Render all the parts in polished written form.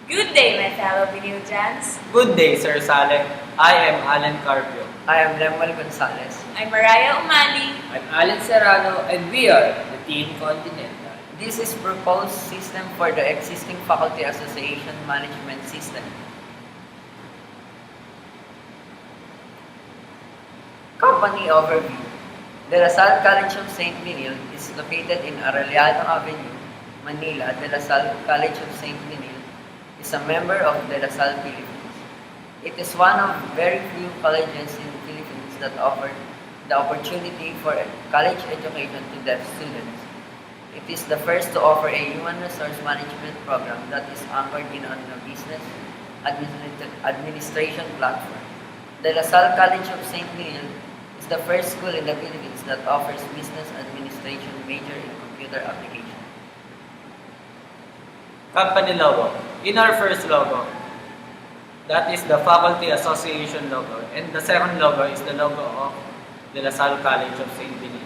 Good day, my fellow Binuljans. Good day, Sir Saleh. I am Alan Carpio. I am Lemuel Gonzalez. I'm Mariah Umali. I'm Alan Serrano and we are the Team Continental. This is proposed system for the existing Faculty Association Management System. Company overview. De La Salle College of St. Benil is located in Arellano Avenue, Manila. De La Salle College of St. Benil is a member of De La Salle Philippines. It is one of very few colleges in the Philippines that offer the opportunity for college education to deaf students. It is the first to offer a human resource management program that is anchored in on a business administration platform. De La Salle College of St. Benil is the first school in the Philippines that offers business administration major in computer application. Company logo. In our first logo, that is the Faculty Association logo. And the second logo is the logo of De La Salle College of St. Benil.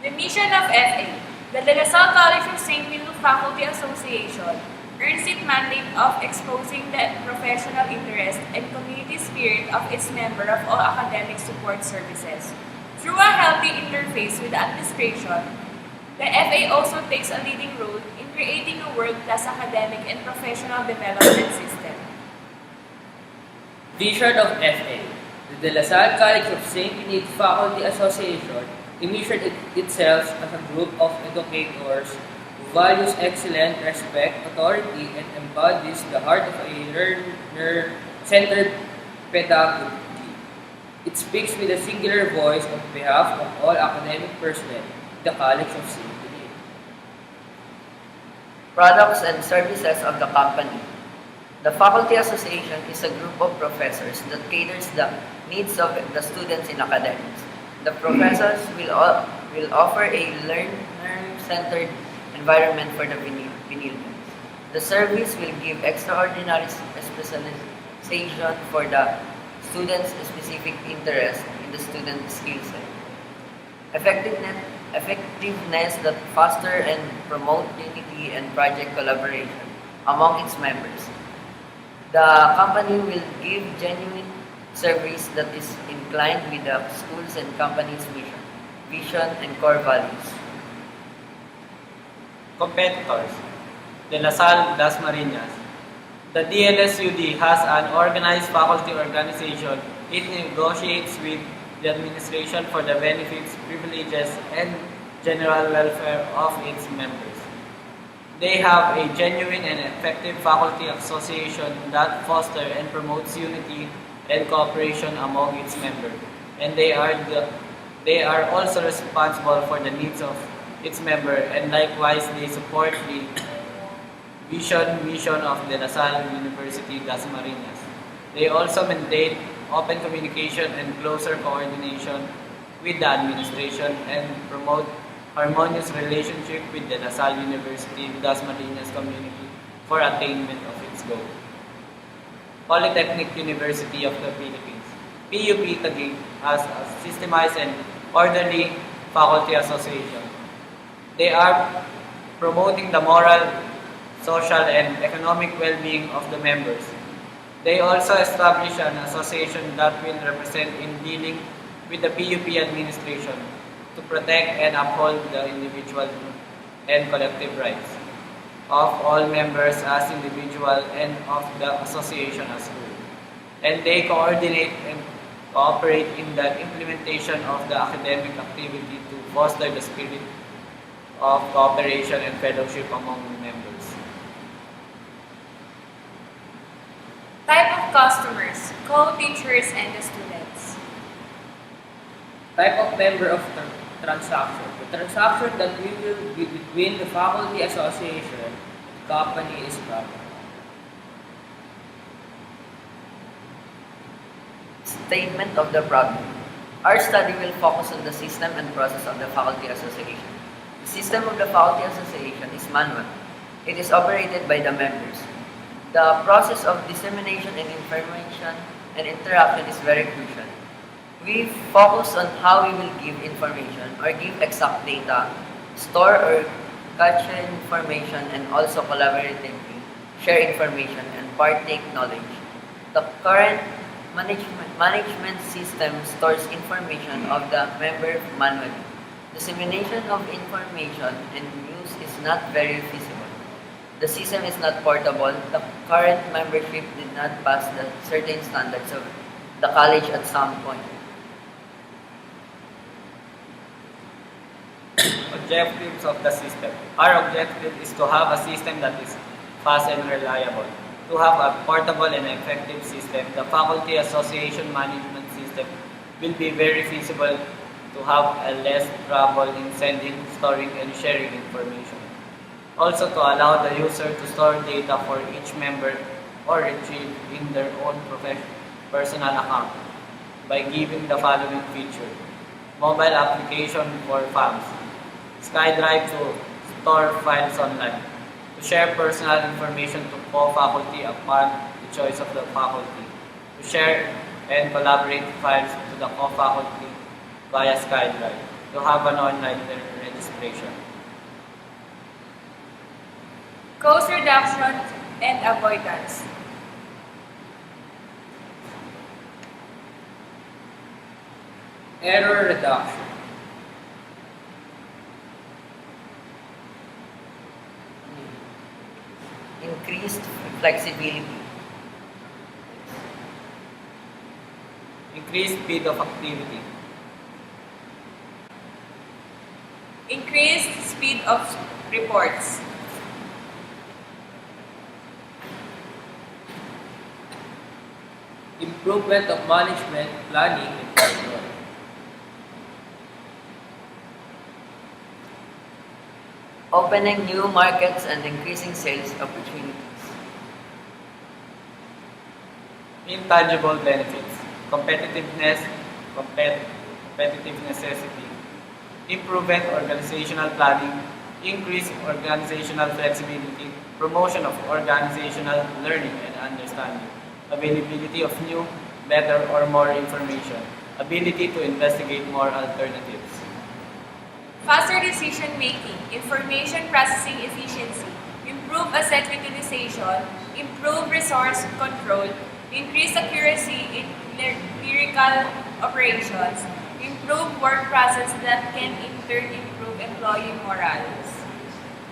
The mission of FA, the De La Salle College of St. Benil Faculty Association, earns its mandate of exposing the professional interest and community spirit of its member of all academic support services. Through a healthy interface with the administration, the FA also takes a leading role in creating a world-class academic and professional development system. Vision of FA. The De La Salle College of St. Benil Faculty Association envisioned itself as a group of educators who values excellence, respect, authority, and embodies the heart of a learner-centered pedagogy. It speaks with a singular voice on behalf of all academic personnel in the College of St. Benil. Products and services of the company. The Faculty Association is a group of professors that caters the needs of the students in academics. The professors will offer a learner-centered environment for the Benilians. The service will give extraordinary specialization for the students' specific interest in the student skill set. Effectiveness that foster and promote unity and project collaboration among its members. The company will give genuine service that is inclined with the school's and company's mission, vision, and core values. Competitors. De La Salle Dasmariñas. The DLSUD has an organized faculty organization. It negotiates with the administration for the benefits, privileges, and general welfare of its members. They have a genuine and effective faculty association that fosters and promotes unity and cooperation among its members. And they are also responsible for the needs of its members, and likewise they support the mission of De La Salle University Dasmariñas. They also maintain open communication and closer coordination with the administration and promote harmonious relationship with De La Salle University Dasmariñas community for attainment of its goal. Polytechnic University of the Philippines. PUP Taguig has a systemized and orderly faculty association. They are promoting the moral, social, and economic well-being of the members. They also establish an association that will represent in dealing with the PUP administration to protect and uphold the individual and collective rights of all members as individual and of the association as whole. And they coordinate and cooperate in the implementation of the academic activity to foster the spirit of cooperation and fellowship among members. Type of customers, co-teachers, and the students. Type of member of transaction. The transaction that will be between the faculty association and the company is proper. Statement of the problem. Our study will focus on the system and process of the Faculty Association. The system of the Faculty Association is manual. It is operated by the members. The process of dissemination and information and interaction is very crucial. We focus on how we will give information or give exact data store or capture information, and also collaboratively share information and partake knowledge. The current management system stores information of the member manually. Dissemination of information and news is not very feasible. The system is not portable. The current membership did not pass the certain standards of the college at some point. Objectives of the system. Our objective is to have a system that is fast and reliable. To have a portable and effective system, the faculty association management system will be very feasible to have a less trouble in sending, storing, and sharing information. Also to allow the user to store data for each member or retrieve in their own personal account by giving the following feature. Mobile application for FAMs. SkyDrive to store files online. To share personal information to co-faculty upon the choice of the faculty. To share and collaborate files to the co-faculty via SkyDrive. To have an online registration. Cost reduction and avoidance. Error reduction. Increased flexibility. Increased speed of activity. Increased speed of reports. Improvement of management, planning, and control. Opening new markets and increasing sales opportunities. Intangible benefits. Competitiveness, competitive necessity. Improvement organizational planning. Increased organizational flexibility. Promotion of organizational learning and understanding. Availability of new, better, or more information. Ability to investigate more alternatives. Faster decision making, information processing efficiency, improve asset utilization, improve resource control, increase accuracy in clerical operations, improve work process that can in turn improve employee morals.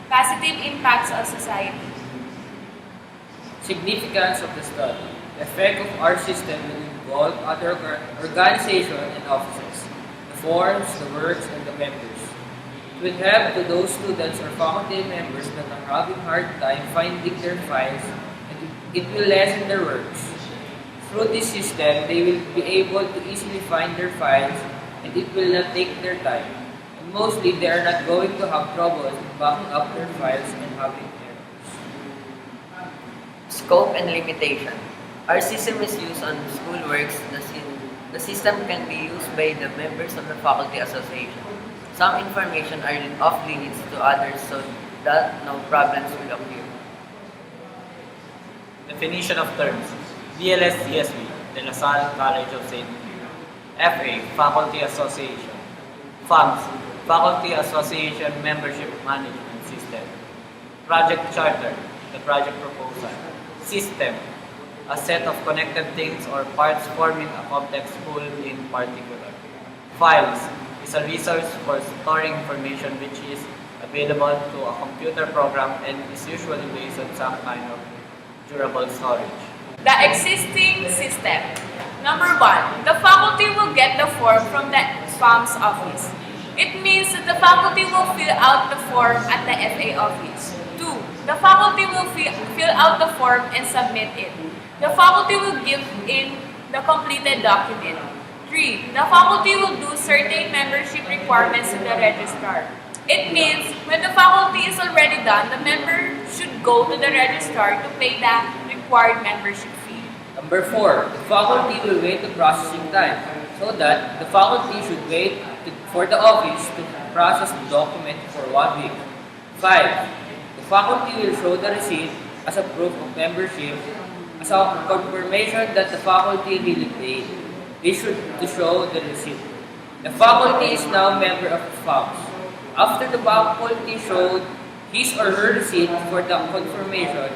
Positive impacts on society. Significance of the study. The effect of our system will involve other organizations and offices, the forms, the works, and the members. It will help to those students or faculty members that are having hard time finding their files, and it will lessen their works. Through this system, they will be able to easily find their files, and it will not take their time. And mostly, they are not going to have trouble in backing up their files and having errors. Scope and limitation. Our system is used on schoolworks. The system can be used by the members of the faculty association. Some information are off limits to others so that no problems will occur. Definition of terms. DLS-CSV, De La Salle College of St. Peter. FA, Faculty Association. FAMS, Faculty Association Membership Management System. Project Charter, the project proposal. System, a set of connected things or parts forming a complex whole in particular. Files, is a resource for storing information which is available to a computer program and is usually based on some kind of durable storage. The existing system. Number 1, the faculty will get the form from the FAM's office. It means that the faculty will fill out the form at the FA office. 2, the faculty will fill out the form and submit it. The faculty will give in the completed document. 3, the faculty will do certain membership requirements to the registrar. It means when the faculty is already done, the member should go to the registrar to pay the required membership fee. Number 4, the faculty will wait the processing time so that the faculty should wait for the office to process the document for 1 week. 5, the faculty will show the receipt as a proof of membership as a confirmation that the faculty really paid. They should to show the receipt. The faculty is now member of the FAMS. After the faculty showed his or her receipt for the confirmation,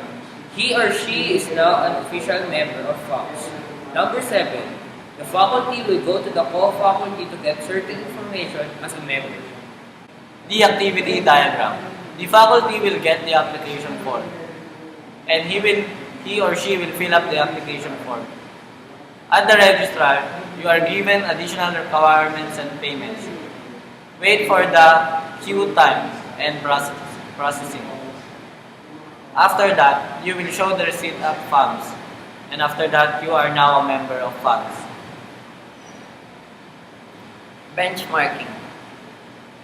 he or she is now an official member of FOX. Number 7, the faculty will go to the co-faculty to get certain information as a member. The activity diagram. The faculty will get the application form, and he or she will fill up the application form. At the registrar, you are given additional requirements and payments. Wait for the queue time and processing. After that, you will show the receipt of funds, and after that, you are now a member of funds. Benchmarking.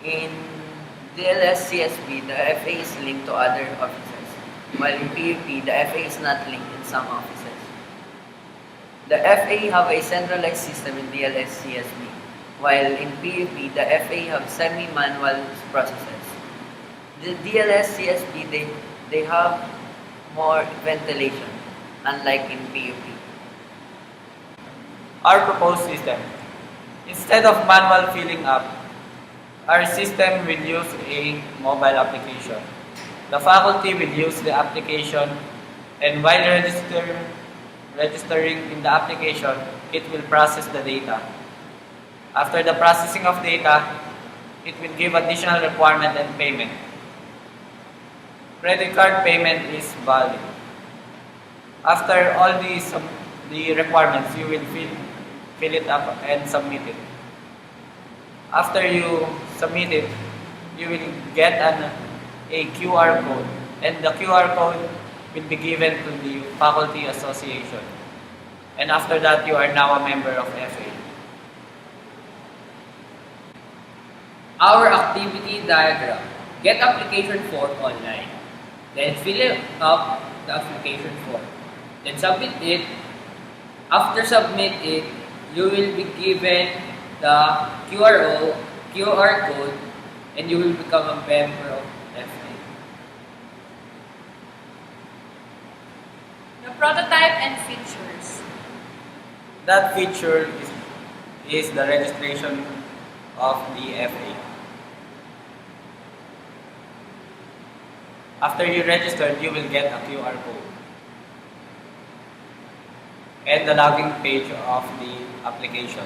In DLS CSB, the FA is linked to other offices, while in PUP, the FA is not linked in some offices. The FA have a centralized system in DLS CSB, while in PUP, the FA have semi-manual processes. The DLS CSB, they have more ventilation, unlike in PUP. Our proposed system. Instead of manual filling up, our system will use a mobile application. The faculty will use the application, and while registering in the application, it will process the data. After the processing of data, it will give additional requirement and payment. Credit card payment is valid. After all the requirements, you will fill it up and submit it. After you submit it, you will get a QR code, and the QR code will be given to the faculty association. And after that, you are now a member of FA. Our activity diagram. Get application form online. Then fill up the application form. Then submit it. After submit it, you will be given the QR code, and you will become a member of FA. The prototype and features. That feature is the registration of the FA. After you registered, you will get a QR code and the login page of the application.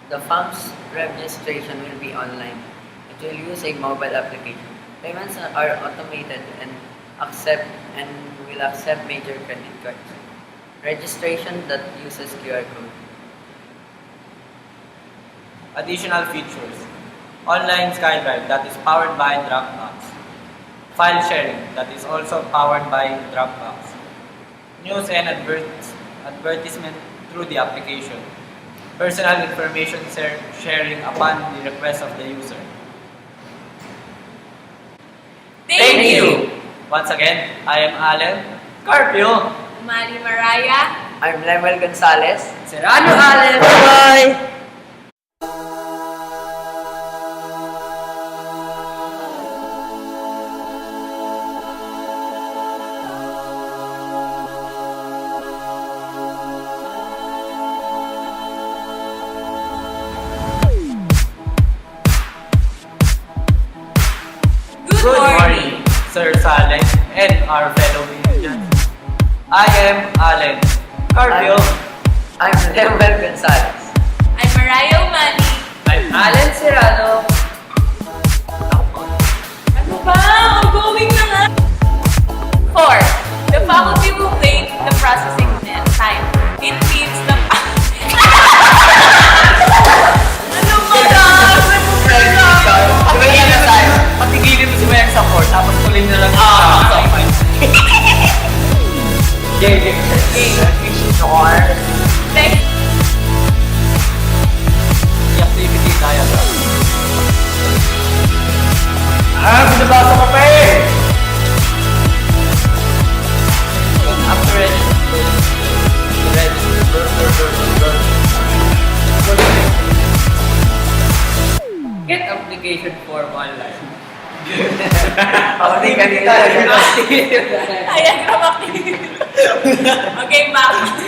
The FAMS registration will be online. It will use a mobile application. Payments are automated and will accept major credit cards. Registration that uses QR code. Additional features. Online SkyDrive that is powered by Dropbox. File sharing that is also powered by Dropbox. News and advertisement through the application. Personal information sharing upon the request of the user. Thank you! Once again, I am Allen Carpio. Mali Maraya. I'm Lemuel Gonzalez. Serrano Allen! Bye! Good morning. Sir Saleh and our fellow Indians. I am Allen Carpio. I'm Lemuel Gonzalez. I'm Maraya Umani. I'm Allen Serrano. Ano ba? Going na nga! 4. The faculty will take the processing time. It means the... ano ba na? Patigilin mo si Mayan sa court, tapos tuloy na lang. Sure. Next. The activity diagram. Binabasa ko pa eh! After Get application form online. Hindi kanina. Ayan, grabe. Okay, back.